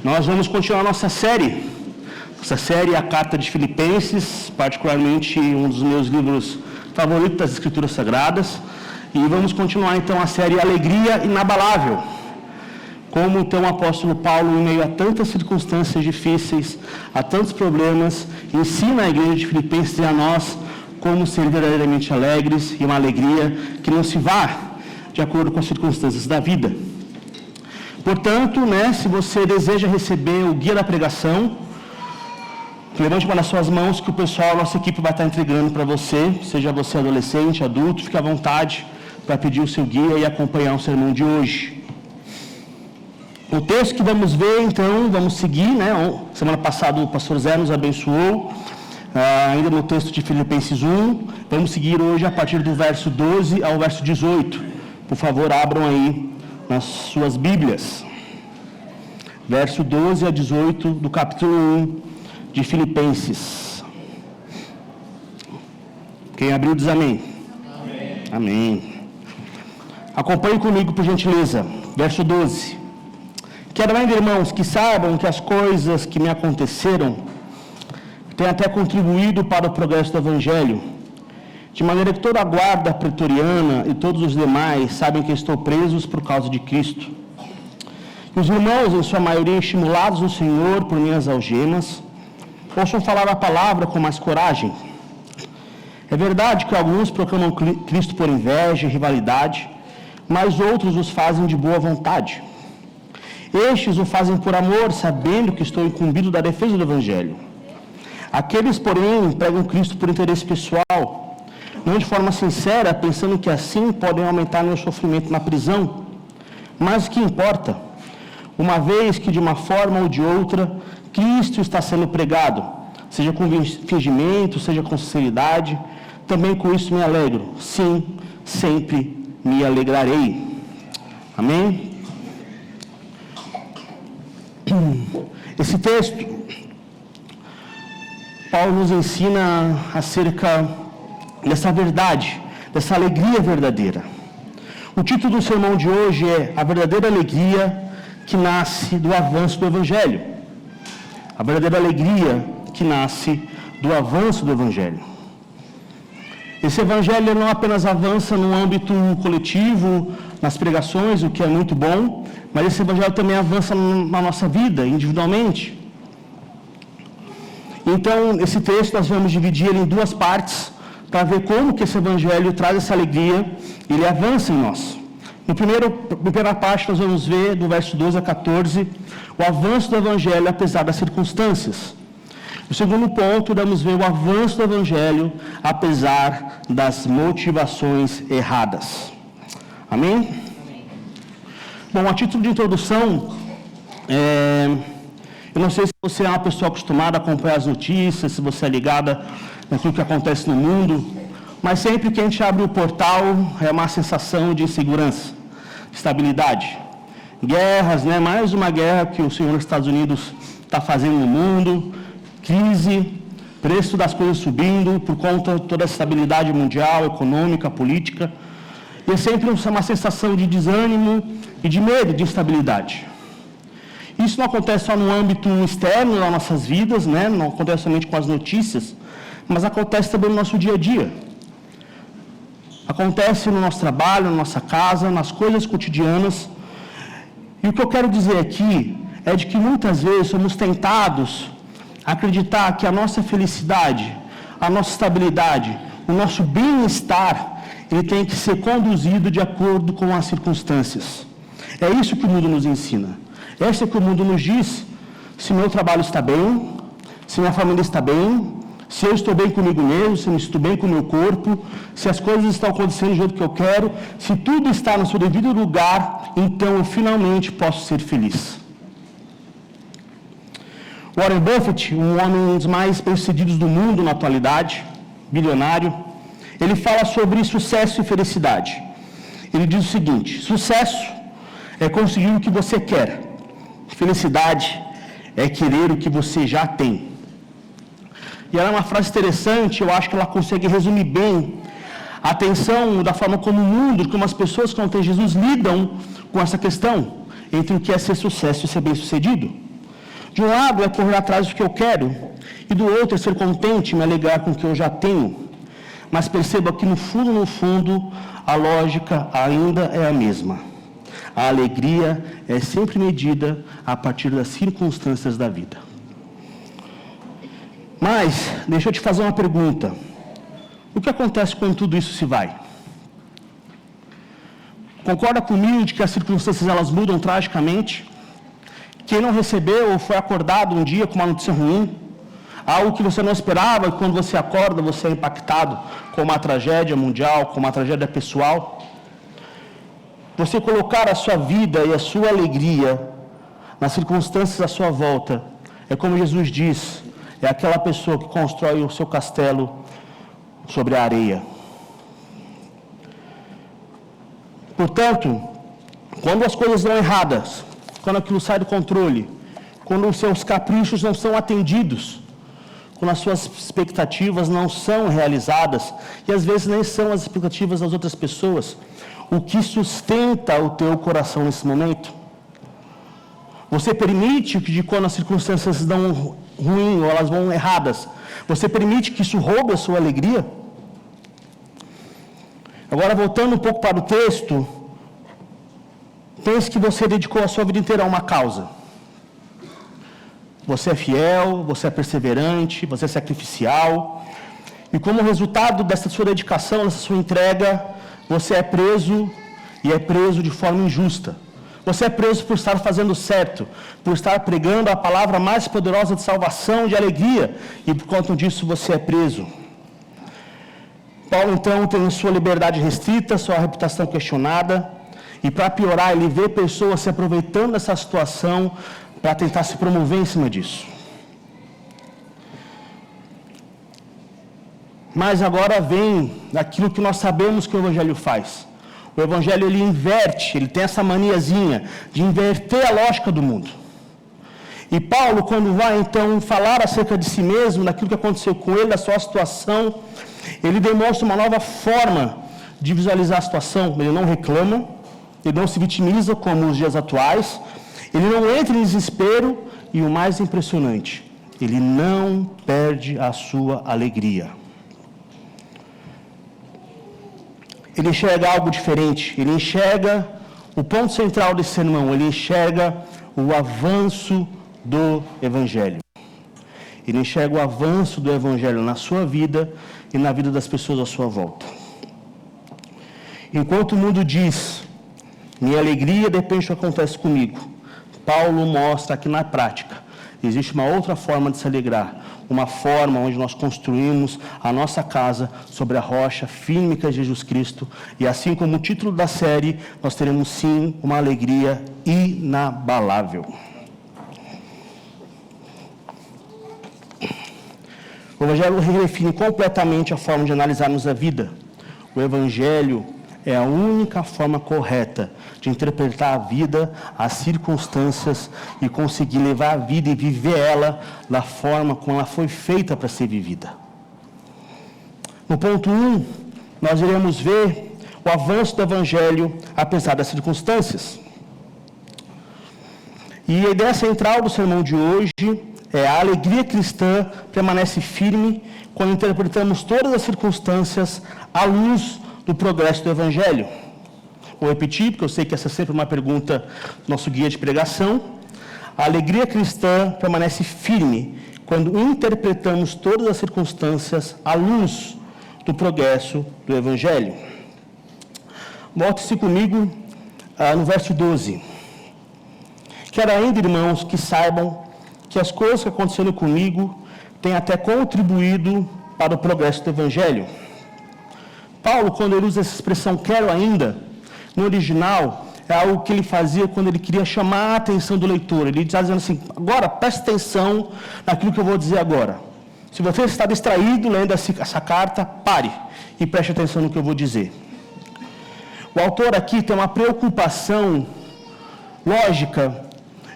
Nós vamos continuar nossa série. Nossa série é a Carta de Filipenses, particularmente um dos meus livros favoritos das Escrituras Sagradas. E vamos continuar então a série Alegria Inabalável. Como então o apóstolo Paulo, em meio a tantas circunstâncias difíceis, a tantos problemas, ensina a igreja de Filipenses e a nós como ser verdadeiramente alegres e uma alegria que não se vá de acordo com as circunstâncias da vida. Portanto, se você deseja receber o guia da pregação, levante uma das suas mãos que o pessoal, a nossa equipe vai estar entregando para você, seja você adolescente, adulto, fique à vontade para pedir o seu guia e acompanhar o sermão de hoje. O texto que vamos ver, então, vamos seguir, Semana passada o pastor Zé nos abençoou, ainda no texto de Filipenses 1, vamos seguir hoje a partir do verso 12 ao verso 18. Por favor, abram aí nas suas Bíblias. Verso 12 a 18 do capítulo 1 de Filipenses. Quem abriu diz amém. Amém. Amém. Acompanhe comigo, por gentileza. Verso 12. Quero ainda, irmãos, que saibam que as coisas que me aconteceram têm até contribuído para o progresso do Evangelho, de maneira que toda a guarda pretoriana e todos os demais sabem que estou presos por causa de Cristo. E os irmãos, em sua maioria, estimulados no Senhor por minhas algemas, possam falar a palavra com mais coragem. É verdade que alguns proclamam Cristo por inveja e rivalidade, mas outros os fazem de boa vontade. Estes o fazem por amor, sabendo que estou incumbido da defesa do Evangelho. Aqueles, porém, pregam Cristo por interesse pessoal, não de forma sincera, pensando que assim podem aumentar meu sofrimento na prisão. Mas o que importa? Uma vez que de uma forma ou de outra, Cristo está sendo pregado, seja com fingimento, seja com sinceridade, também com isso me alegro. Sim, sempre me alegrarei. Amém? Esse texto, Paulo nos ensina acerca dessa verdade, dessa alegria verdadeira. O título do sermão de hoje é A Verdadeira Alegria que Nasce do Avanço do Evangelho. A verdadeira alegria que nasce do avanço do Evangelho. Esse Evangelho não apenas avança no âmbito coletivo, nas pregações, o que é muito bom, mas esse Evangelho também avança na nossa vida, individualmente. Então, esse texto nós vamos dividir ele em duas partes, para ver como que esse Evangelho traz essa alegria e ele avança em nós. Na primeira parte, nós vamos ver, do verso 12 a 14, o avanço do Evangelho apesar das circunstâncias. No segundo ponto, vamos ver o avanço do Evangelho apesar das motivações erradas. Amém? Bom, a título de introdução, eu não sei se você é uma pessoa acostumada a acompanhar as notícias, se você é ligada naquilo que acontece no mundo, mas sempre que a gente abre o portal é uma sensação de insegurança, de estabilidade. Guerras, mais uma guerra que o senhor dos Estados Unidos está fazendo no mundo, crise, preço das coisas subindo por conta de toda a estabilidade mundial, econômica, política. E é sempre uma sensação de desânimo e de medo, de instabilidade. Isso não acontece só no âmbito externo das nossas vidas, não acontece somente com as notícias, mas acontece também no nosso dia a dia. Acontece no nosso trabalho, na nossa casa, nas coisas cotidianas. E o que eu quero dizer aqui é de que muitas vezes somos tentados a acreditar que a nossa felicidade, a nossa estabilidade, o nosso bem-estar, ele tem que ser conduzido de acordo com as circunstâncias. É isso que o mundo nos ensina. É isso que o mundo nos diz. Se meu trabalho está bem, se minha família está bem, se eu estou bem comigo mesmo, se eu estou bem com o meu corpo, se as coisas estão acontecendo do jeito que eu quero, se tudo está no seu devido lugar, então eu finalmente posso ser feliz. Warren Buffett, um dos mais bem-sucedidos do mundo na atualidade, bilionário, ele fala sobre sucesso e felicidade. Ele diz o seguinte: sucesso é conseguir o que você quer, felicidade é querer o que você já tem. E ela é uma frase interessante, eu acho que ela consegue resumir bem a atenção da forma como o mundo, como as pessoas que não têm Jesus lidam com essa questão entre o que é ser sucesso e ser bem-sucedido. De um lado é correr atrás do que eu quero, e do outro é ser contente e me alegrar com o que eu já tenho. Mas perceba que no fundo, a lógica ainda é a mesma. A alegria é sempre medida a partir das circunstâncias da vida. Mas, deixa eu te fazer uma pergunta. O que acontece quando tudo isso se vai? Concorda comigo de que as circunstâncias elas mudam tragicamente? Quem não recebeu ou foi acordado um dia com uma notícia ruim, algo que você não esperava, e quando você acorda você é impactado com uma tragédia mundial, com uma tragédia pessoal. Você colocar a sua vida e a sua alegria nas circunstâncias à sua volta, é como Jesus diz, é aquela pessoa que constrói o seu castelo sobre a areia. Portanto, quando as coisas dão erradas, quando aquilo sai do controle, quando os seus caprichos não são atendidos, quando as suas expectativas não são realizadas, e às vezes nem são as expectativas das outras pessoas, o que sustenta o teu coração nesse momento? Você permite que de quando as circunstâncias dão ruim ou elas vão erradas, você permite que isso roube a sua alegria? Agora, voltando um pouco para o texto, pense que você dedicou a sua vida inteira a uma causa. Você é fiel, você é perseverante, você é sacrificial. E como resultado dessa sua dedicação, dessa sua entrega, você é preso, e é preso de forma injusta. Você é preso por estar fazendo certo, por estar pregando a palavra mais poderosa de salvação, de alegria, e por conta disso você é preso. Paulo, então, tem sua liberdade restrita, sua reputação questionada, e para piorar, ele vê pessoas se aproveitando dessa situação para tentar se promover em cima disso. Mas agora vem aquilo que nós sabemos que o Evangelho faz. O Evangelho, ele inverte, ele tem essa maniazinha de inverter a lógica do mundo. E Paulo, quando vai então falar acerca de si mesmo, daquilo que aconteceu com ele, da sua situação, ele demonstra uma nova forma de visualizar a situação. Ele não reclama, ele não se vitimiza como nos dias atuais, ele não entra em desespero e o mais impressionante, ele não perde a sua alegria. Ele enxerga algo diferente, ele enxerga o ponto central desse sermão, ele enxerga o avanço do Evangelho. Ele enxerga o avanço do Evangelho na sua vida e na vida das pessoas à sua volta. Enquanto o mundo diz, minha alegria depende do que acontece comigo, Paulo mostra que na prática existe uma outra forma de se alegrar, uma forma onde nós construímos a nossa casa sobre a rocha firme que é Jesus Cristo, e assim como o título da série, nós teremos sim uma alegria inabalável. O Evangelho redefine completamente a forma de analisarmos a vida. O Evangelho é a única forma correta de interpretar a vida, as circunstâncias e conseguir levar a vida e viver ela da forma como ela foi feita para ser vivida. No ponto 1, nós iremos ver o avanço do Evangelho apesar das circunstâncias. E a ideia central do sermão de hoje é a alegria cristã permanece firme quando interpretamos todas as circunstâncias à luz do progresso do Evangelho. Vou repetir, porque eu sei que essa é sempre uma pergunta do nosso guia de pregação. A alegria cristã permanece firme quando interpretamos todas as circunstâncias à luz do progresso do Evangelho. Volte-se comigo no verso 12. Quero ainda, irmãos, que saibam que as coisas que aconteceram comigo têm até contribuído para o progresso do Evangelho. Paulo, quando ele usa essa expressão quero ainda, no original, é algo que ele fazia quando ele queria chamar a atenção do leitor. Ele está dizendo assim, agora preste atenção naquilo que eu vou dizer agora. Se você está distraído lendo essa carta, pare e preste atenção no que eu vou dizer. O autor aqui tem uma preocupação lógica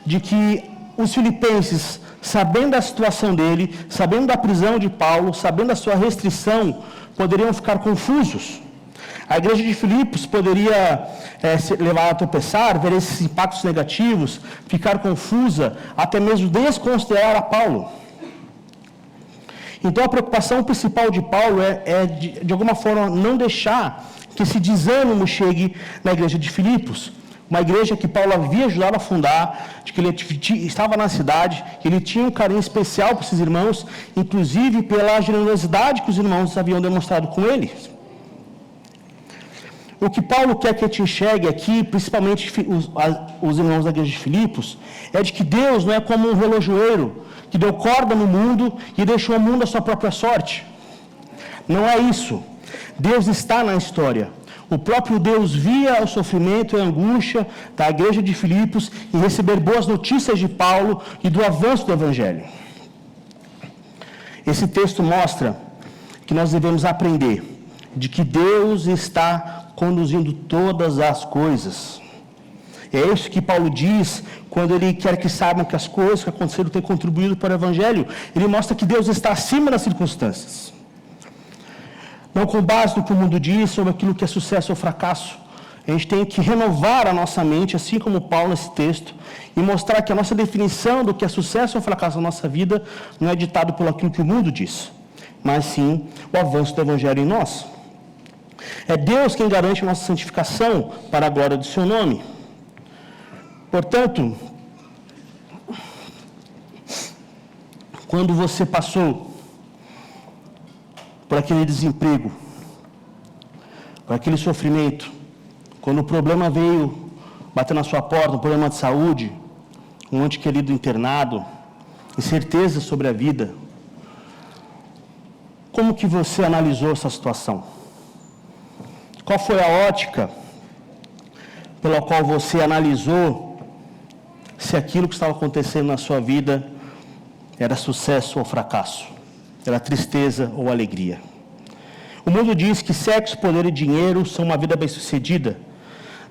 de que os filipenses, sabendo da situação dele, sabendo da prisão de Paulo, sabendo da sua restrição, poderiam ficar confusos. A igreja de Filipos poderia ser levada a tropeçar, ver esses impactos negativos, ficar confusa, até mesmo desconsiderar a Paulo. Então a preocupação principal de Paulo é de alguma forma, não deixar que esse desânimo chegue na igreja de Filipos. Uma igreja que Paulo havia ajudado a fundar, de que ele estava na cidade, que ele tinha um carinho especial por esses irmãos, inclusive pela generosidade que os irmãos haviam demonstrado com ele. O que Paulo quer que a gente enxergue aqui, principalmente os irmãos da igreja de Filipos, é de que Deus não é como um relojoeiro que deu corda no mundo e deixou o mundo à sua própria sorte. Não é isso. Deus está na história. O próprio Deus via o sofrimento e a angústia da igreja de Filipos em receber boas notícias de Paulo e do avanço do Evangelho. Esse texto mostra que nós devemos aprender de que Deus está conduzindo todas as coisas. É isso que Paulo diz quando ele quer que saibam que as coisas que aconteceram têm contribuído para o Evangelho. Ele mostra que Deus está acima das circunstâncias. Não com base no que o mundo diz sobre aquilo que é sucesso ou fracasso. A gente tem que renovar a nossa mente, assim como Paulo nesse texto, e mostrar que a nossa definição do que é sucesso ou fracasso na nossa vida não é ditado por aquilo que o mundo diz, mas sim o avanço do Evangelho em nós. É Deus quem garante a nossa santificação para a glória do seu nome. Portanto, quando você passou por aquele desemprego, por aquele sofrimento, quando o problema veio bater na sua porta, um problema de saúde, um ente querido internado, incerteza sobre a vida, como que você analisou essa situação? Qual foi a ótica pela qual você analisou se aquilo que estava acontecendo na sua vida era sucesso ou fracasso? Era tristeza ou alegria? O mundo diz que sexo, poder e dinheiro são uma vida bem-sucedida,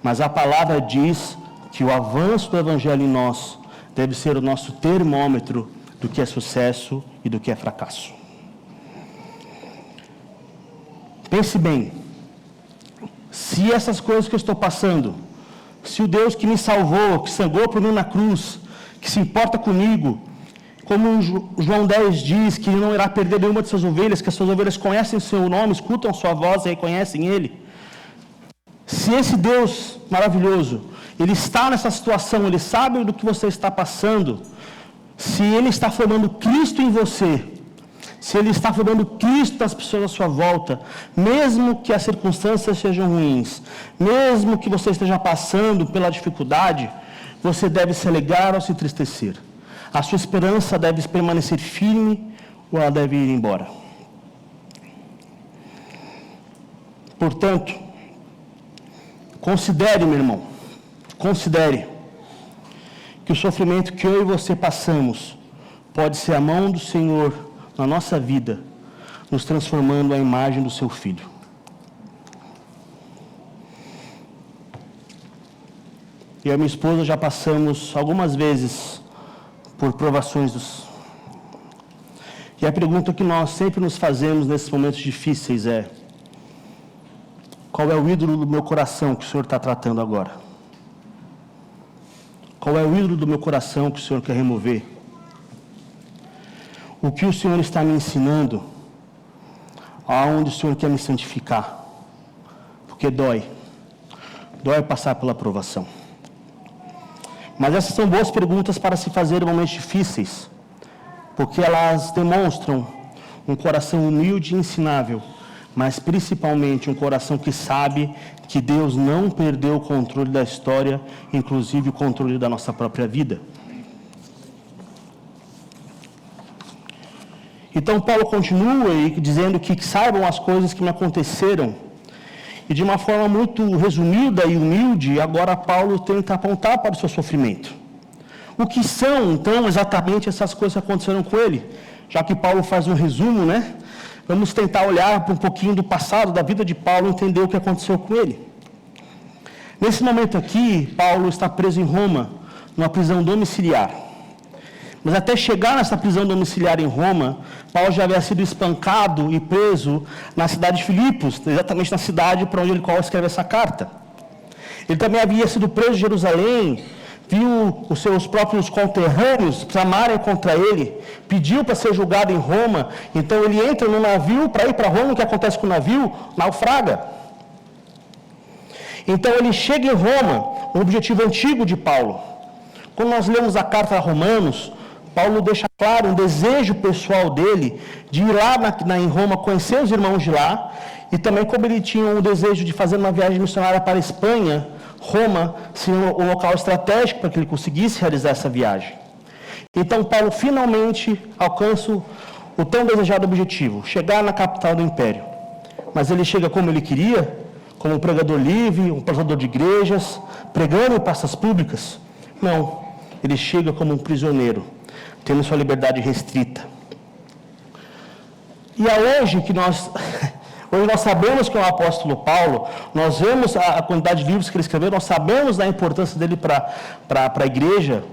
mas a palavra diz que o avanço do Evangelho em nós deve ser o nosso termômetro do que é sucesso e do que é fracasso. Pense bem, se essas coisas que eu estou passando, se o Deus que me salvou, que sangrou por mim na cruz, que se importa comigo, como João 10 diz, que ele não irá perder nenhuma de suas ovelhas, que as suas ovelhas conhecem o seu nome, escutam sua voz e reconhecem ele. Se esse Deus maravilhoso, ele está nessa situação, ele sabe do que você está passando, se ele está formando Cristo em você, se ele está formando Cristo nas pessoas à sua volta, mesmo que as circunstâncias sejam ruins, mesmo que você esteja passando pela dificuldade, você deve se alegrar ou se entristecer. A sua esperança deve permanecer firme ou ela deve ir embora. Portanto, considere, meu irmão, considere que o sofrimento que eu e você passamos pode ser a mão do Senhor na nossa vida, nos transformando à imagem do seu Filho. Eu e minha esposa já passamos algumas vezes por provações E a pergunta que nós sempre nos fazemos nesses momentos difíceis é: qual é o ídolo do meu coração que o Senhor está tratando agora? Qual é o ídolo do meu coração que o Senhor quer remover? O que o Senhor está me ensinando? Aonde o Senhor quer me santificar? Porque dói passar pela provação. Mas essas são boas perguntas para se fazer em momentos difíceis, porque elas demonstram um coração humilde e ensinável, mas principalmente um coração que sabe que Deus não perdeu o controle da história, inclusive o controle da nossa própria vida. Então Paulo continua dizendo que saibam as coisas que me aconteceram, e de uma forma muito resumida e humilde, agora Paulo tenta apontar para o seu sofrimento. O que são, então, exatamente essas coisas que aconteceram com ele? Já que Paulo faz um resumo, né? Vamos tentar olhar para um pouquinho do passado, da vida de Paulo, entender o que aconteceu com ele. Nesse momento aqui, Paulo está preso em Roma, numa prisão domiciliar. Mas até chegar nessa prisão domiciliar em Roma, Paulo já havia sido espancado e preso na cidade de Filipos, exatamente na cidade para onde ele escreve essa carta. Ele também havia sido preso em Jerusalém, viu os seus próprios conterrâneos clamarem contra ele, pediu para ser julgado em Roma, então ele entra no navio para ir para Roma. O que acontece com o navio? Naufraga. Então ele chega em Roma, um objetivo antigo de Paulo. Quando nós lemos a carta a Romanos, Paulo deixa claro um desejo pessoal dele de ir lá em Roma, conhecer os irmãos de lá, e também como ele tinha o desejo de fazer uma viagem missionária para a Espanha, Roma seria um local estratégico para que ele conseguisse realizar essa viagem. Então Paulo finalmente alcança o tão desejado objetivo, chegar na capital do império. Mas ele chega como ele queria, como um pregador livre, um pastor de igrejas, pregando em praças públicas? Não, ele chega como um prisioneiro, tendo sua liberdade restrita. E é hoje que nós sabemos que é o apóstolo Paulo, nós vemos a quantidade de livros que ele escreveu, nós sabemos da importância dele para a igreja,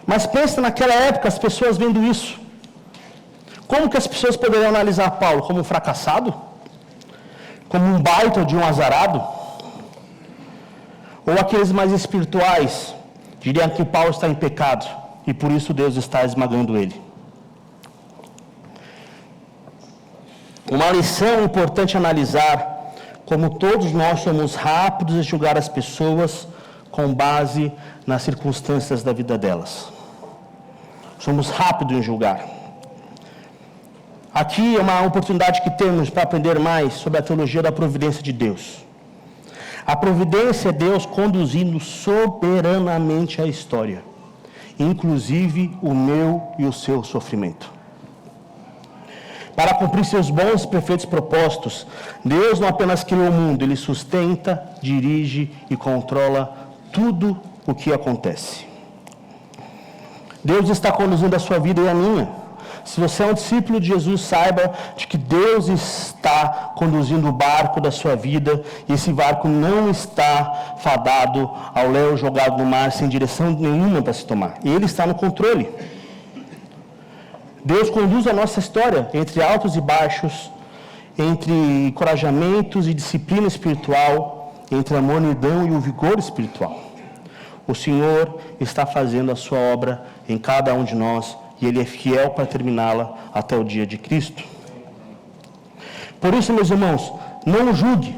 mas pensa naquela época, as pessoas vendo isso. Como que as pessoas poderiam analisar Paulo? Como um fracassado? Como um baita de um azarado? Ou aqueles mais espirituais diriam que Paulo está em pecado e por isso Deus está esmagando ele? Uma lição importante analisar, como todos nós somos rápidos em julgar as pessoas com base nas circunstâncias da vida delas. Somos rápidos em julgar. Aqui é uma oportunidade que temos para aprender mais sobre a teologia da providência de Deus. A providência é Deus conduzindo soberanamente a história, inclusive o meu e o seu sofrimento. Para cumprir seus bons e perfeitos propósitos, Deus não apenas criou o mundo, Ele sustenta, dirige e controla tudo o que acontece. Deus está conduzindo a sua vida e a minha. Se você é um discípulo de Jesus, saiba de que Deus está conduzindo o barco da sua vida, e esse barco não está fadado ao léu jogado no mar sem direção nenhuma para se tomar. Ele está no controle. Deus conduz a nossa história entre altos e baixos, entre encorajamentos e disciplina espiritual, entre a monidão e o vigor espiritual. O Senhor está fazendo a sua obra em cada um de nós, e Ele é fiel para terminá-la até o dia de Cristo. Por isso, meus irmãos, não julgue.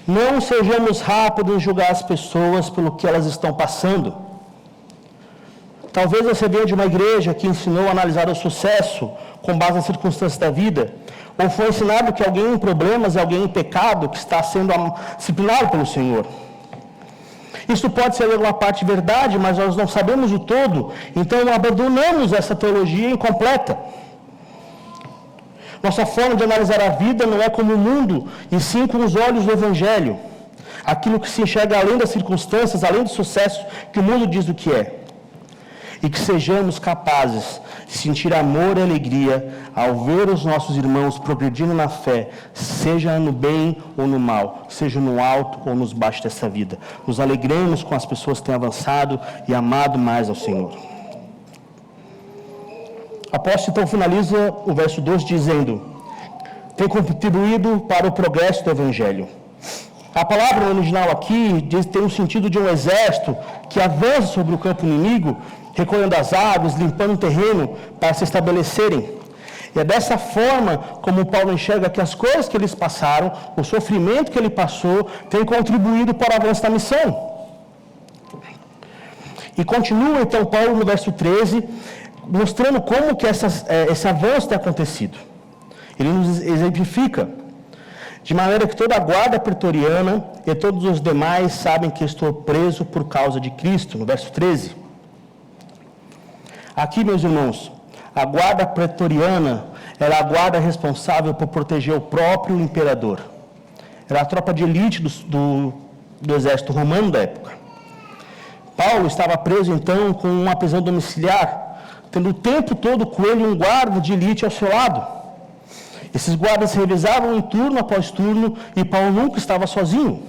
Não sejamos rápidos em julgar as pessoas pelo que elas estão passando. Talvez você venha de uma igreja que ensinou a analisar o sucesso com base nas circunstâncias da vida, ou foi ensinado que alguém em problemas é alguém em pecado que está sendo disciplinado pelo Senhor. Isso pode ser alguma parte verdade, mas nós não sabemos o todo, então abandonamos essa teologia incompleta. Nossa forma de analisar a vida não é como o mundo, e sim com os olhos do Evangelho. Aquilo que se enxerga além das circunstâncias, além do sucesso que o mundo diz o que é. E que sejamos capazes de sentir amor e alegria ao ver os nossos irmãos progredindo na fé, seja no bem ou no mal, seja no alto ou nos baixos dessa vida. Nos alegremos com as pessoas que têm avançado e amado mais ao Senhor. O apóstolo então finaliza o verso 2 dizendo: tem contribuído para o progresso do Evangelho. A palavra original aqui tem o sentido de um exército que avança sobre o campo inimigo, recolhendo as águas, limpando o terreno para se estabelecerem. E é dessa forma como Paulo enxerga que as coisas que eles passaram, o sofrimento que ele passou, tem contribuído para o avanço da missão. E continua então Paulo no verso 13, mostrando como que esse avanço tem acontecido. Ele nos exemplifica, de maneira que toda a guarda pretoriana e todos os demais sabem que estou preso por causa de Cristo, no verso 13. Aqui, meus irmãos, a guarda pretoriana era a guarda responsável por proteger o próprio imperador. Era a tropa de elite do exército romano da época. Paulo estava preso, então, com uma prisão domiciliar, tendo o tempo todo com ele um guarda de elite ao seu lado. Esses guardas se revisavam em turno após turno, e Paulo nunca estava sozinho.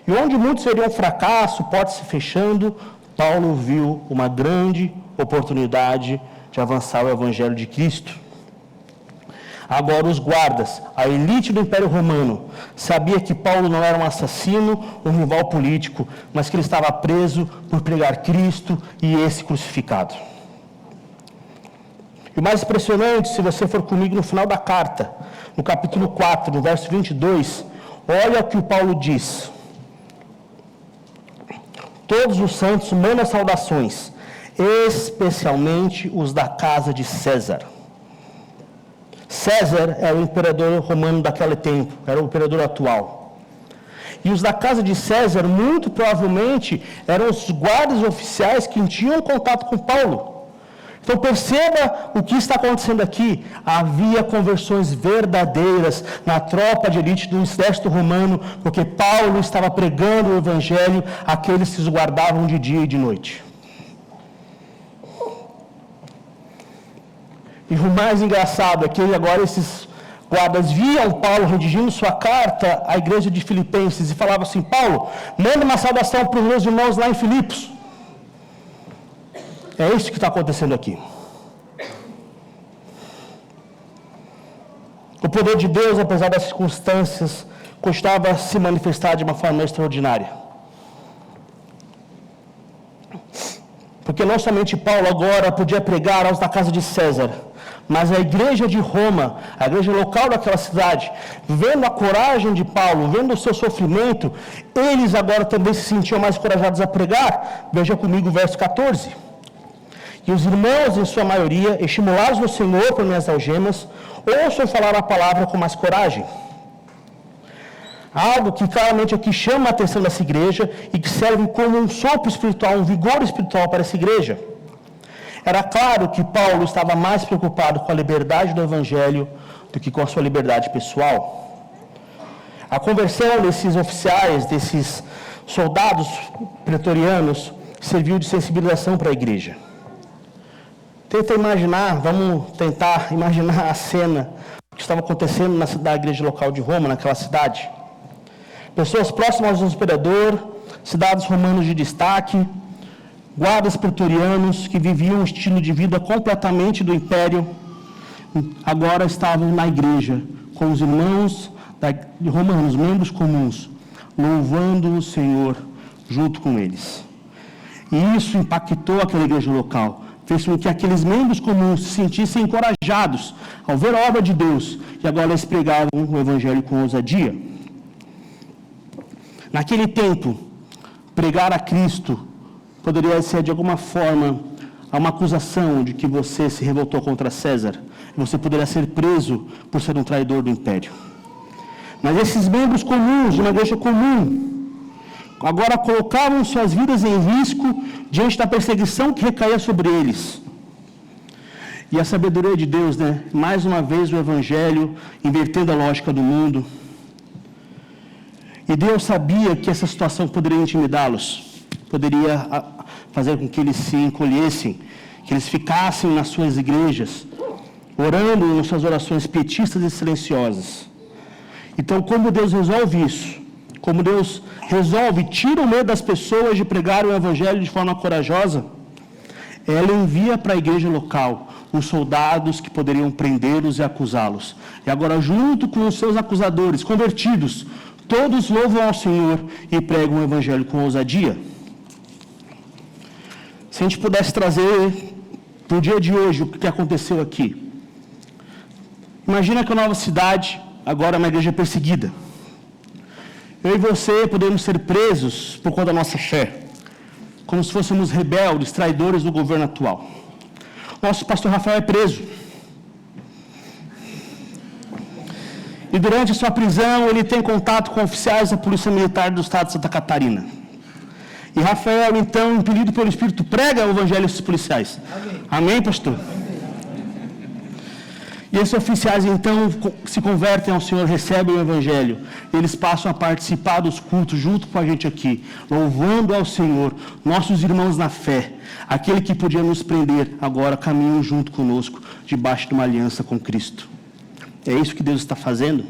E onde muitos veriam um fracasso, portas se fechando, Paulo viu uma grande oportunidade de avançar o Evangelho de Cristo. Agora os guardas, a elite do Império Romano, sabia que Paulo não era um assassino, um rival político, mas que ele estava preso por pregar Cristo e esse crucificado. E o mais impressionante, se você for comigo no final da carta, no capítulo 4, no verso 22, olha o que o Paulo diz. Todos os santos mandam saudações, especialmente os da casa de César. César era o imperador romano daquele tempo, era o imperador atual. E os da casa de César, muito provavelmente, eram os guardas oficiais que tinham contato com Paulo. Então perceba o que está acontecendo aqui. Havia conversões verdadeiras na tropa de elite do exército romano, porque Paulo estava pregando o evangelho àqueles que os guardavam de dia e de noite. E o mais engraçado é que agora esses guardas viam Paulo redigindo sua carta à igreja de Filipenses e falavam assim: Paulo, manda uma saudação para os meus irmãos lá em Filipos. É isso que está acontecendo aqui. O poder de Deus, apesar das circunstâncias, costumava se manifestar de uma forma extraordinária. Porque não somente Paulo agora podia pregar aos da casa de César, mas a igreja de Roma, a igreja local daquela cidade, vendo a coragem de Paulo, vendo o seu sofrimento, eles agora também se sentiam mais encorajados a pregar. Veja comigo o verso 14. E os irmãos, em sua maioria, estimulados no Senhor por minhas algemas, ouçam falar a palavra com mais coragem. Algo que claramente aqui chama a atenção dessa igreja e que serve como um sopro espiritual, um vigor espiritual para essa igreja. Era claro que Paulo estava mais preocupado com a liberdade do Evangelho do que com a sua liberdade pessoal. A conversão desses oficiais, desses soldados pretorianos, serviu de sensibilização para a igreja. Vamos tentar imaginar a cena que estava acontecendo na igreja local de Roma, naquela cidade. Pessoas próximas ao imperador, cidades romanos de destaque, guardas pretorianos que viviam um estilo de vida completamente do império, agora estavam na igreja, com os irmãos romanos, membros comuns, louvando o Senhor junto com eles. E isso impactou aquela igreja local, fez com que aqueles membros comuns se sentissem encorajados ao ver a obra de Deus, e agora eles pregavam o evangelho com ousadia. Naquele tempo, pregar a Cristo poderia ser de alguma forma uma acusação de que você se revoltou contra César, e você poderia ser preso por ser um traidor do império. Mas esses membros comuns, de uma igreja comum, agora colocavam suas vidas em risco diante da perseguição que recaía sobre eles. E a sabedoria de Deus, mais uma vez o Evangelho, invertendo a lógica do mundo. E Deus sabia que essa situação poderia intimidá-los, poderia fazer com que eles se encolhessem, que eles ficassem nas suas igrejas, orando nas suas orações pietistas e silenciosas. Então, como Deus resolve isso? Como Deus resolve, tira o medo das pessoas de pregar o Evangelho de forma corajosa, ela envia para a igreja local os soldados que poderiam prendê-los e acusá-los. E agora, junto com os seus acusadores convertidos, todos louvam ao Senhor e pregam o Evangelho com ousadia. Se a gente pudesse trazer para o dia de hoje o que aconteceu aqui. Imagina que a Nova Cidade agora é uma igreja perseguida. Eu e você podemos ser presos por conta da nossa fé, como se fôssemos rebeldes, traidores do governo atual. Nosso pastor Rafael é preso. E durante a sua prisão, ele tem contato com oficiais da Polícia Militar do Estado de Santa Catarina. E Rafael, então, impelido pelo Espírito, prega o Evangelho a esses policiais. Amém, Amém, pastor? Amém. E esses oficiais, então, se convertem ao Senhor, recebem o Evangelho. Eles passam a participar dos cultos junto com a gente aqui, louvando ao Senhor, nossos irmãos na fé. Aquele que podia nos prender, agora caminham junto conosco, debaixo de uma aliança com Cristo. É isso que Deus está fazendo?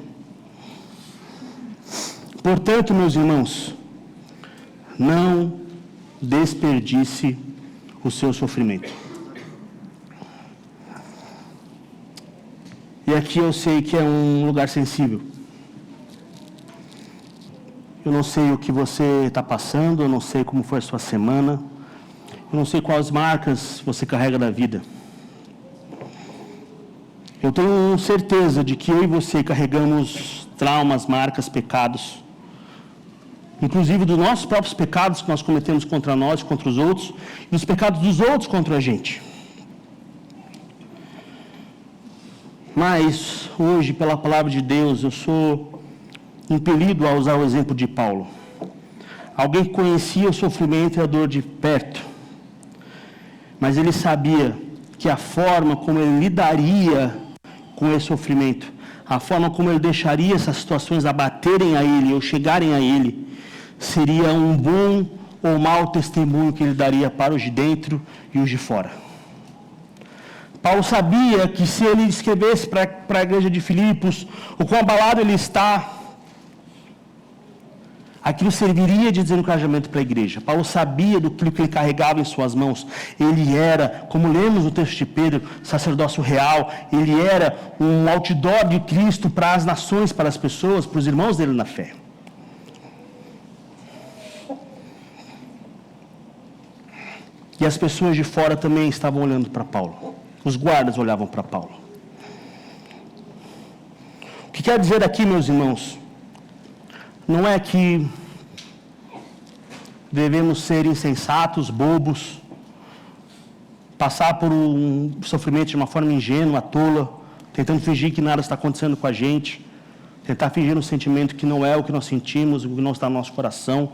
Portanto, meus irmãos, não desperdice o seu sofrimento. E aqui eu sei que é um lugar sensível. Eu não sei o que você está passando, eu não sei como foi a sua semana, eu não sei quais marcas você carrega da vida. Eu tenho certeza de que eu e você carregamos traumas, marcas, pecados, inclusive dos nossos próprios pecados que nós cometemos contra nós, contra os outros, e dos pecados dos outros contra a gente. Mas, hoje, pela palavra de Deus, eu sou impelido a usar o exemplo de Paulo. Alguém que conhecia o sofrimento e a dor de perto, mas ele sabia que a forma como ele lidaria com esse sofrimento, a forma como ele deixaria essas situações abaterem a ele ou chegarem a ele, seria um bom ou mau testemunho que ele daria para os de dentro e os de fora. Paulo sabia que se ele escrevesse para a igreja de Filipos, o quão abalado ele está, aquilo serviria de desencorajamento para a igreja. Paulo sabia do que ele carregava em suas mãos. Ele era, como lemos no texto de Pedro, sacerdócio real. Ele era um outdoor de Cristo para as nações, para as pessoas, para os irmãos dele na fé. E as pessoas de fora também estavam olhando para Paulo. Os guardas olhavam para Paulo. O que quer dizer aqui, meus irmãos, não é que devemos ser insensatos, bobos, passar por um sofrimento de uma forma ingênua, tola, tentando fingir que nada está acontecendo com a gente, tentar fingir um sentimento que não é o que nós sentimos, o que não está no nosso coração.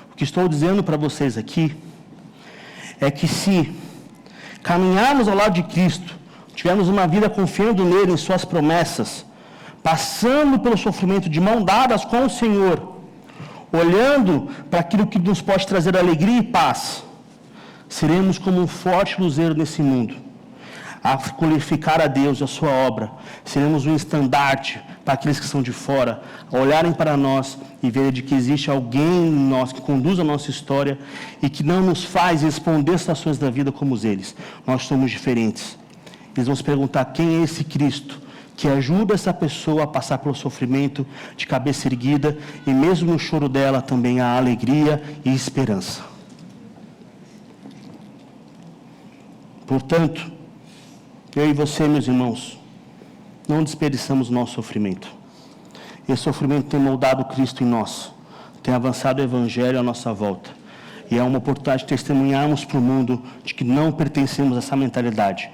O que estou dizendo para vocês aqui é que se caminharmos ao lado de Cristo, tivermos uma vida confiando nele, em suas promessas, passando pelo sofrimento de mão dadas com o Senhor, olhando para aquilo que nos pode trazer alegria e paz, seremos como um forte luzeiro nesse mundo, a glorificar a Deus e a sua obra. Seremos um estandarte para aqueles que são de fora, a olharem para nós e verem de que existe alguém em nós que conduz a nossa história e que não nos faz responder situações da vida como eles. Nós somos diferentes. Eles vão se perguntar: quem é esse Cristo que ajuda essa pessoa a passar pelo sofrimento de cabeça erguida, e mesmo no choro dela também há alegria e esperança. Portanto, eu e você, meus irmãos, não desperdiçamos nosso sofrimento. Esse sofrimento tem moldado Cristo em nós, tem avançado o Evangelho à nossa volta, e é uma oportunidade de testemunharmos para o mundo de que não pertencemos a essa mentalidade.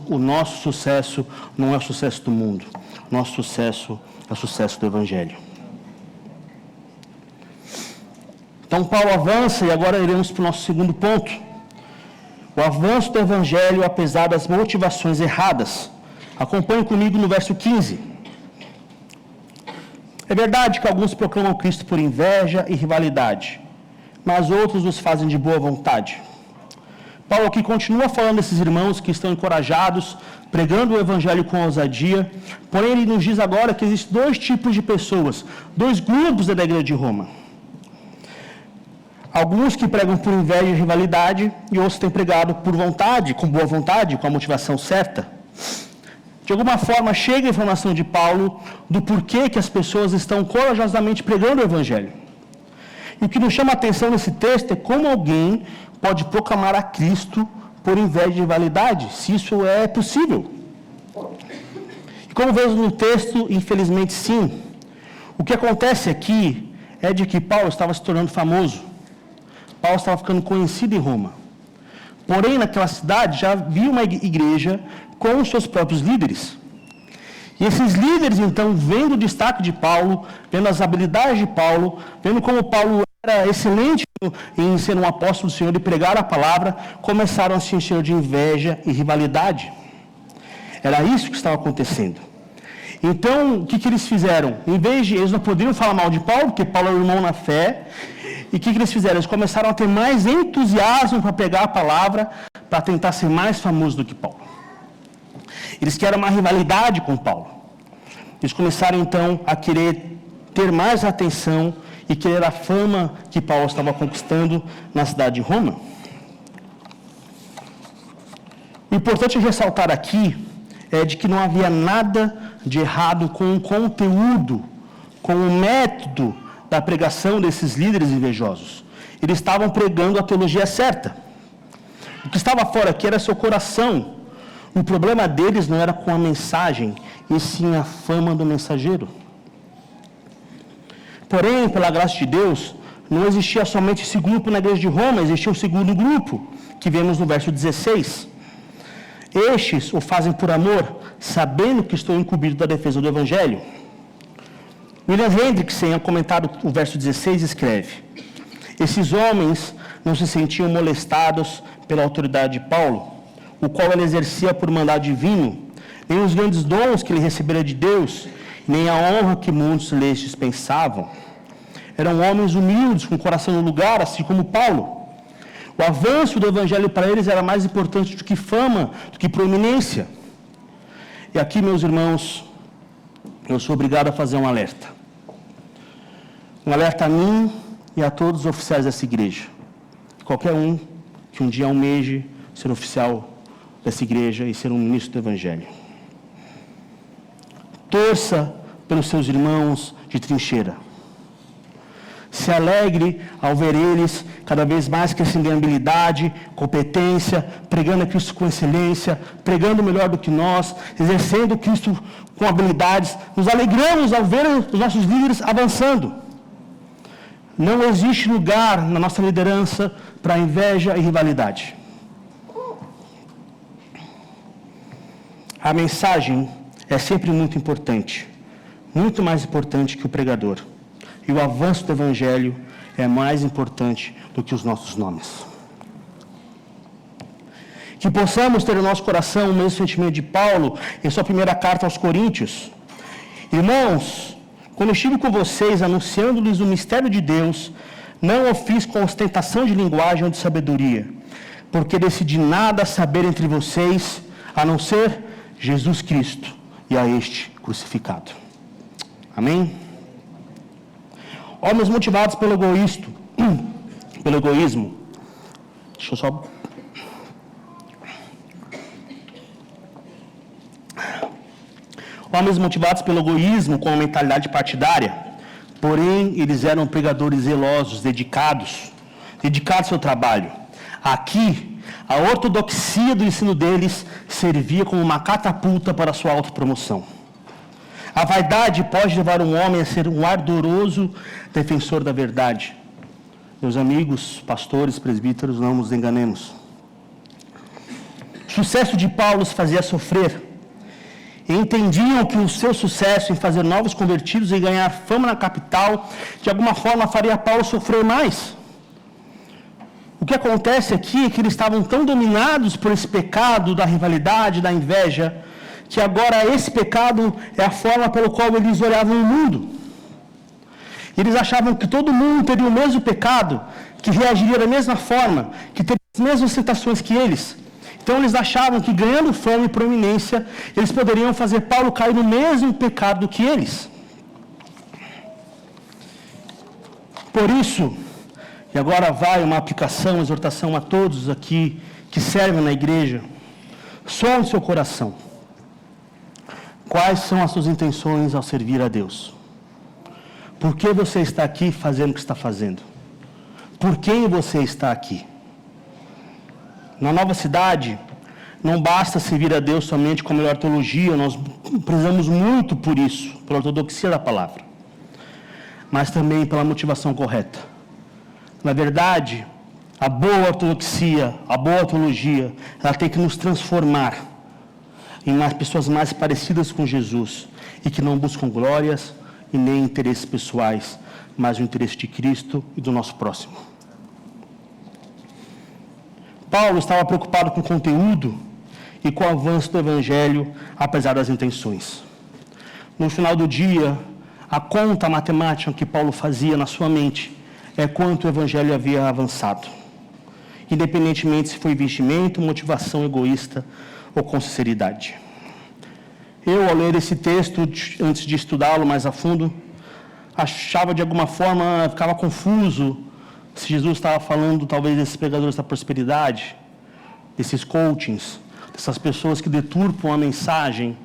O nosso sucesso não é o sucesso do mundo. Nosso sucesso é o sucesso do Evangelho. Então Paulo avança, e agora iremos para o nosso segundo ponto. O avanço do Evangelho apesar das motivações erradas. Acompanhe comigo no verso 15. É verdade que alguns proclamam Cristo por inveja e rivalidade, mas outros os fazem de boa vontade. Paulo aqui continua falando desses irmãos que estão encorajados, pregando o Evangelho com ousadia, porém ele nos diz agora que existem dois tipos de pessoas, dois grupos da igreja de Roma. Alguns que pregam por inveja e rivalidade, e outros têm pregado por vontade, com boa vontade, com a motivação certa. De alguma forma, chega a informação de Paulo do porquê que as pessoas estão corajosamente pregando o Evangelho. E o que nos chama a atenção nesse texto é como alguém pode proclamar a Cristo por inveja e rivalidade, se isso é possível. E como vemos no texto, infelizmente sim. O que acontece aqui é de que Paulo estava se tornando famoso. Paulo estava ficando conhecido em Roma. Porém, naquela cidade já havia uma igreja com os seus próprios líderes. E esses líderes, então, vendo o destaque de Paulo, vendo as habilidades de Paulo, vendo como Paulo era excelente em ser um apóstolo do Senhor e pregar a palavra, começaram a se encher de inveja e rivalidade. Era isso que estava acontecendo. Então, o que eles fizeram? Em vez de, eles não poderiam falar mal de Paulo, porque Paulo era irmão na fé. E o que eles fizeram? Eles começaram a ter mais entusiasmo para pegar a palavra, para tentar ser mais famoso do que Paulo. Eles queriam uma rivalidade com Paulo. Eles começaram, então, a querer ter mais atenção e querer a fama que Paulo estava conquistando na cidade de Roma. O importante ressaltar aqui é de que não havia nada de errado com o conteúdo, com o método da pregação desses líderes invejosos. Eles estavam pregando a teologia certa. O que estava fora aqui era seu coração. O problema deles não era com a mensagem, e sim a fama do mensageiro. Porém, pela graça de Deus, não existia somente esse grupo na igreja de Roma, existia um segundo grupo, que vemos no verso 16. Estes o fazem por amor, sabendo que estou incumbido da defesa do Evangelho. William Hendrickson, em comentado o verso 16, escreve: esses homens não se sentiam molestados pela autoridade de Paulo, o qual ele exercia por mandado divino, nem os grandes dons que ele recebera de Deus, nem a honra que muitos lhes dispensavam. Eram homens humildes, com o coração no lugar, assim como Paulo. O avanço do Evangelho para eles era mais importante do que fama, do que proeminência. E aqui, meus irmãos, eu sou obrigado a fazer um alerta. Um alerta a mim e a todos os oficiais dessa igreja. Qualquer um que um dia almeje ser oficial dessa igreja e ser um ministro do Evangelho. Torça pelos seus irmãos de trincheira. Se alegre ao ver eles cada vez mais crescendo em habilidade, competência, pregando a Cristo com excelência, pregando melhor do que nós, exercendo Cristo com habilidades. Nos alegramos ao ver os nossos líderes avançando. Não existe lugar na nossa liderança para inveja e rivalidade. A mensagem é sempre muito importante, muito mais importante que o pregador. E o avanço do Evangelho é mais importante do que os nossos nomes. Que possamos ter no nosso coração o mesmo sentimento de Paulo em sua primeira carta aos Coríntios. Irmãos, quando estive com vocês anunciando-lhes o mistério de Deus, não o fiz com ostentação de linguagem ou de sabedoria, porque decidi nada saber entre vocês, a não ser Jesus Cristo e a este crucificado. Amém? Homens motivados pelo egoísmo. Deixa eu só... Homens motivados pelo egoísmo com a mentalidade partidária, porém eles eram pregadores zelosos, dedicados ao seu trabalho. Aqui, a ortodoxia do ensino deles servia como uma catapulta para a sua autopromoção. A vaidade pode levar um homem a ser um ardoroso defensor da verdade. Meus amigos, pastores, presbíteros, não nos enganemos. O sucesso de Paulo os fazia sofrer. E entendiam que o seu sucesso em fazer novos convertidos e ganhar fama na capital, de alguma forma faria Paulo sofrer mais. O que acontece aqui é que eles estavam tão dominados por esse pecado da rivalidade, da inveja, que agora esse pecado é a forma pelo qual eles olhavam o mundo. Eles achavam que todo mundo teria o mesmo pecado, que reagiria da mesma forma, que teria as mesmas tentações que eles. Então eles achavam que ganhando fama e proeminência, eles poderiam fazer Paulo cair no mesmo pecado que eles. Por isso, e agora vai uma aplicação, uma exortação a todos aqui que servem na igreja, só no seu coração. Quais são as suas intenções ao servir a Deus? Por que você está aqui fazendo o que está fazendo? Por quem você está aqui? Na nova cidade, não basta servir a Deus somente com a melhor teologia, nós prezamos muito por isso, pela ortodoxia da palavra, mas também pela motivação correta. Na verdade, a boa ortodoxia, a boa teologia, ela tem que nos transformar em pessoas mais parecidas com Jesus e que não buscam glórias e nem interesses pessoais, mas o interesse de Cristo e do nosso próximo. Paulo estava preocupado com o conteúdo e com o avanço do Evangelho, apesar das intenções. No final do dia, a conta matemática que Paulo fazia na sua mente é quanto o Evangelho havia avançado, independentemente se foi investimento, motivação egoísta ou com sinceridade. Eu, ao ler esse texto, antes de estudá-lo mais a fundo, achava de alguma forma, ficava confuso se Jesus estava falando talvez desses pregadores da prosperidade, desses coachings, dessas pessoas que deturpam a mensagem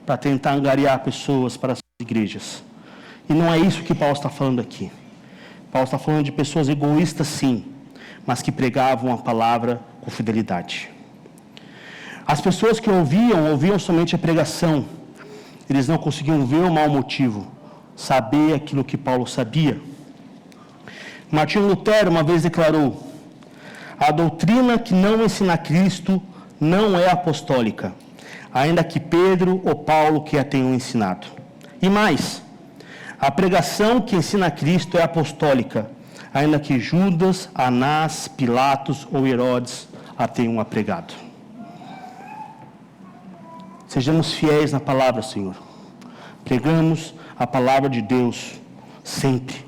para tentar angariar pessoas para as igrejas. E não é isso que Paulo está falando aqui. Paulo está falando de pessoas egoístas, sim, mas que pregavam a palavra com fidelidade. As pessoas que ouviam somente a pregação. Eles não conseguiam ver o mau motivo, saber aquilo que Paulo sabia. Martinho Lutero uma vez declarou: a doutrina que não ensina Cristo não é apostólica, ainda que Pedro ou Paulo que a tenham ensinado. E mais, a pregação que ensina Cristo é apostólica, ainda que Judas, Anás, Pilatos ou Herodes a tenham pregado. Sejamos fiéis na palavra, Senhor. Pregamos a palavra de Deus sempre.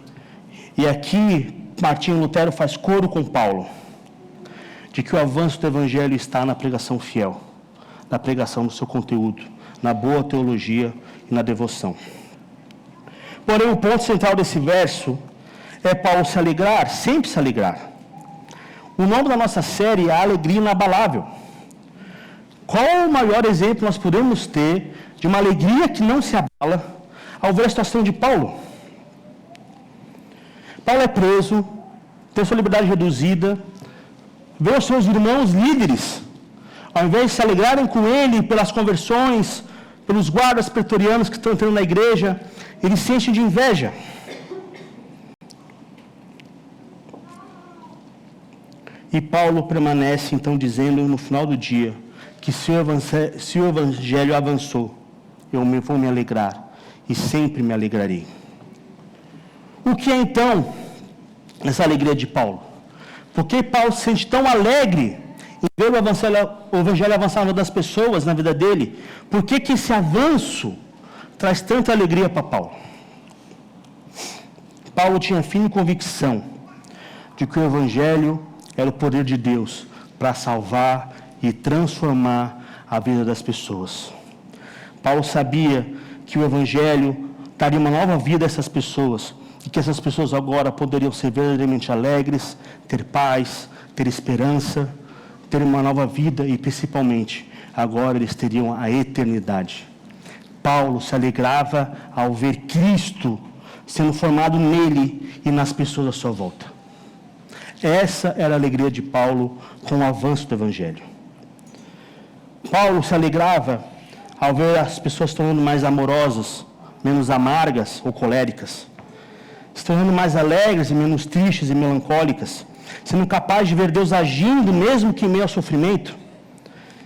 E aqui, Martinho Lutero faz coro com Paulo, de que o avanço do Evangelho está na pregação fiel, na pregação do seu conteúdo, na boa teologia e na devoção. Porém, o ponto central desse verso é Paulo se alegrar, sempre se alegrar. O nome da nossa série é A Alegria Inabalável. Qual o maior exemplo nós podemos ter de uma alegria que não se abala ao ver a situação de Paulo? Paulo é preso, tem sua liberdade reduzida, vê os seus irmãos líderes, ao invés de se alegrarem com ele pelas conversões, pelos guardas pretorianos que estão entrando na igreja, eles se enchem de inveja. E Paulo permanece então dizendo no final do dia que se o Evangelho avançou, eu vou me alegrar e sempre me alegrarei. O que é então essa alegria de Paulo? Por que Paulo se sente tão alegre em ver o Evangelho avançar na vida das pessoas, na vida dele? Por que esse avanço traz tanta alegria para Paulo? Paulo tinha firme convicção de que o Evangelho era o poder de Deus para salvar e transformar a vida das pessoas. Paulo sabia que o Evangelho daria uma nova vida a essas pessoas e que essas pessoas agora poderiam ser verdadeiramente alegres, ter paz, ter esperança, ter uma nova vida e, principalmente, agora eles teriam a eternidade. Paulo se alegrava ao ver Cristo sendo formado nele e nas pessoas à sua volta. Essa era a alegria de Paulo com o avanço do Evangelho. Paulo se alegrava ao ver as pessoas se tornando mais amorosas, menos amargas ou coléricas, se tornando mais alegres e menos tristes e melancólicas, sendo capazes de ver Deus agindo mesmo que em meio ao sofrimento,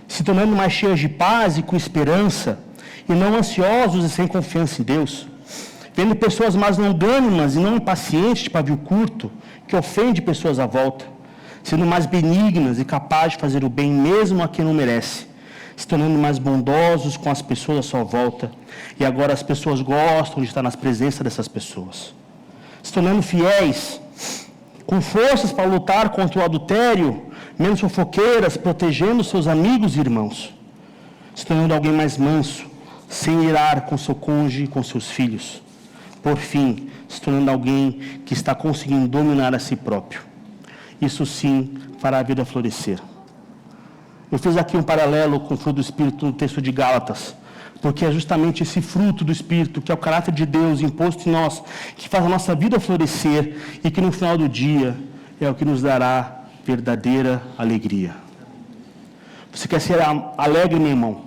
se tornando mais cheios de paz e com esperança, e não ansiosos e sem confiança em Deus, vendo pessoas mais longânimas e não impacientes de pavio curto, que ofende pessoas à volta, sendo mais benignas e capazes de fazer o bem mesmo a quem não merece, se tornando mais bondosos com as pessoas à sua volta, e agora as pessoas gostam de estar nas presenças dessas pessoas, se tornando fiéis, com forças para lutar contra o adultério, menos fofoqueiras, protegendo seus amigos e irmãos, se tornando alguém mais manso, sem irar com seu cônjuge e com seus filhos, por fim, se tornando alguém que está conseguindo dominar a si próprio. Isso sim fará a vida florescer. Eu fiz aqui um paralelo com o fruto do Espírito no texto de Gálatas, porque é justamente esse fruto do Espírito, que é o caráter de Deus imposto em nós, que faz a nossa vida florescer e que no final do dia é o que nos dará verdadeira alegria. Você quer ser alegre, meu irmão?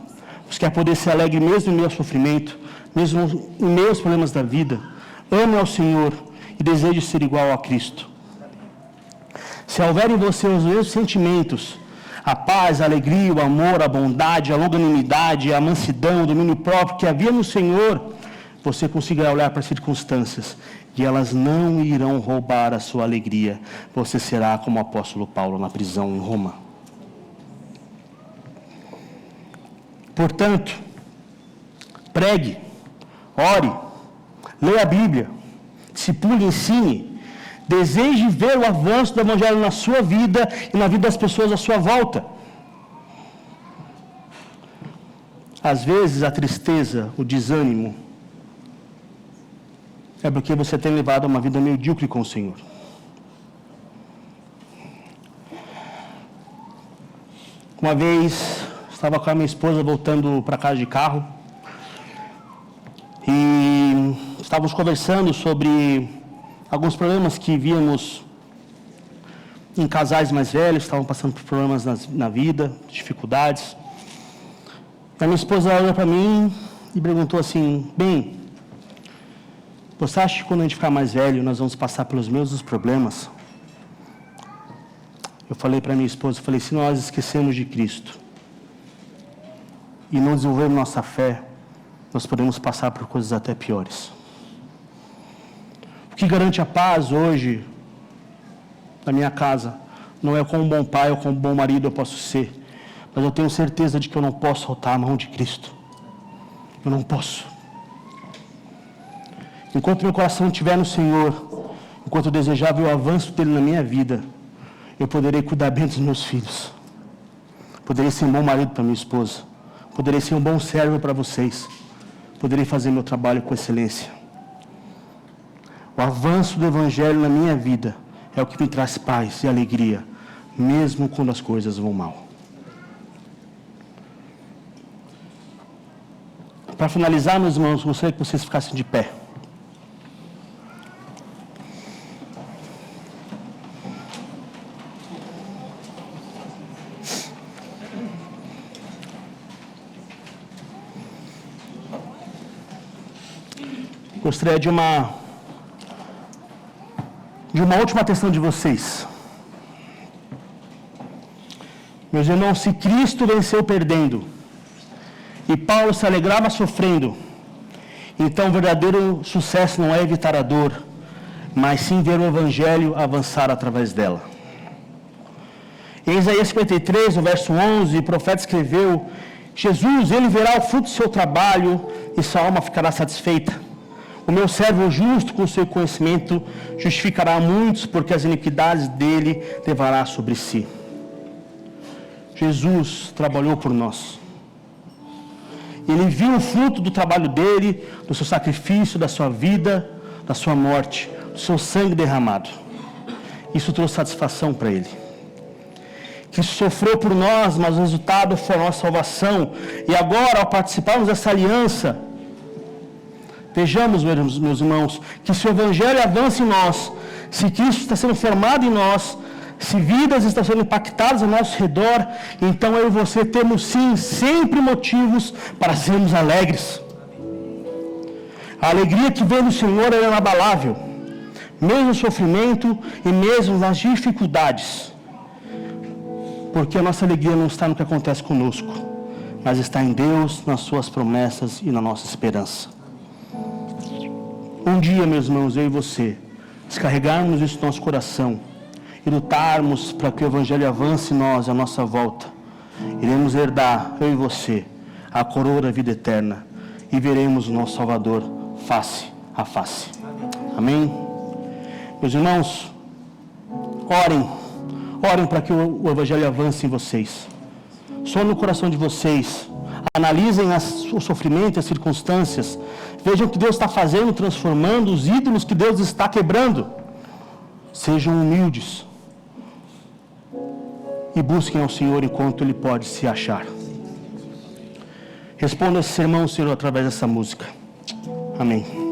Você quer poder ser alegre mesmo em meio ao sofrimento, mesmo em meio aos problemas da vida? Ame ao Senhor e deseje ser igual a Cristo. Se houver em você os mesmos sentimentos, a paz, a alegria, o amor, a bondade, a longanimidade, a mansidão, o domínio próprio que havia no Senhor, você conseguirá olhar para as circunstâncias e elas não irão roubar a sua alegria. Você será como o apóstolo Paulo na prisão em Roma. Portanto, pregue, ore, leia a Bíblia, discipule, ensine, deseje ver o avanço do Evangelho na sua vida e na vida das pessoas à sua volta. Às vezes a tristeza, o desânimo, é porque você tem levado uma vida medíocre com o Senhor. Uma vez, estava com a minha esposa voltando para casa de carro e estávamos conversando sobre alguns problemas que víamos em casais mais velhos, estavam passando por problemas na vida, dificuldades. A minha esposa olhou para mim e perguntou assim: bem, você acha que quando a gente ficar mais velho nós vamos passar pelos mesmos problemas? Eu falei para minha esposa, se nós esquecemos de Cristo e não desenvolvermos nossa fé, nós podemos passar por coisas até piores. O que garante a paz hoje na minha casa não é como um bom pai ou como um bom marido eu posso ser, mas eu tenho certeza de que eu não posso soltar a mão de Cristo. Eu não posso. Enquanto meu coração estiver no Senhor, enquanto eu desejar ver o avanço dele na minha vida, eu poderei cuidar bem dos meus filhos. Poderei ser um bom marido para minha esposa. Poderei ser um bom servo para vocês. Poderei fazer meu trabalho com excelência. O avanço do Evangelho na minha vida é o que me traz paz e alegria, mesmo quando as coisas vão mal. Para finalizar, meus irmãos, gostaria que vocês ficassem de pé. Gostaria de uma última atenção de vocês. Meus irmãos, se Cristo venceu perdendo e Paulo se alegrava sofrendo, então o verdadeiro sucesso não é evitar a dor, mas sim ver o Evangelho avançar através dela. Em Isaías 53, no verso 11, o profeta escreveu: Jesus, ele verá o fruto do seu trabalho e sua alma ficará satisfeita. O meu servo justo, com seu conhecimento, justificará muitos, porque as iniquidades dele levará sobre si. Jesus trabalhou por nós. Ele viu o fruto do trabalho dele, do seu sacrifício, da sua vida, da sua morte, do seu sangue derramado. Isso trouxe satisfação para ele. Cristo sofreu por nós, mas o resultado foi a nossa salvação. E agora, ao participarmos dessa aliança, vejamos, meus irmãos, que se o Evangelho avança em nós, se Cristo está sendo formado em nós, se vidas estão sendo impactadas ao nosso redor, então eu e você temos sim sempre motivos para sermos alegres. A alegria que vem do Senhor é inabalável, mesmo no sofrimento e mesmo nas dificuldades, porque a nossa alegria não está no que acontece conosco, mas está em Deus, nas suas promessas e na nossa esperança. Um dia, meus irmãos, eu e você, descarregarmos isso no nosso coração e lutarmos para que o Evangelho avance em nós, à nossa volta, iremos herdar, eu e você, a coroa da vida eterna e veremos o nosso Salvador face a face. Amém? Meus irmãos, orem para que o Evangelho avance em vocês. Só no coração de vocês. Analisem o sofrimento e as circunstâncias. Vejam o que Deus está fazendo, transformando os ídolos que Deus está quebrando. Sejam humildes. E busquem ao Senhor enquanto Ele pode se achar. Responda esse sermão, Senhor, através dessa música. Amém.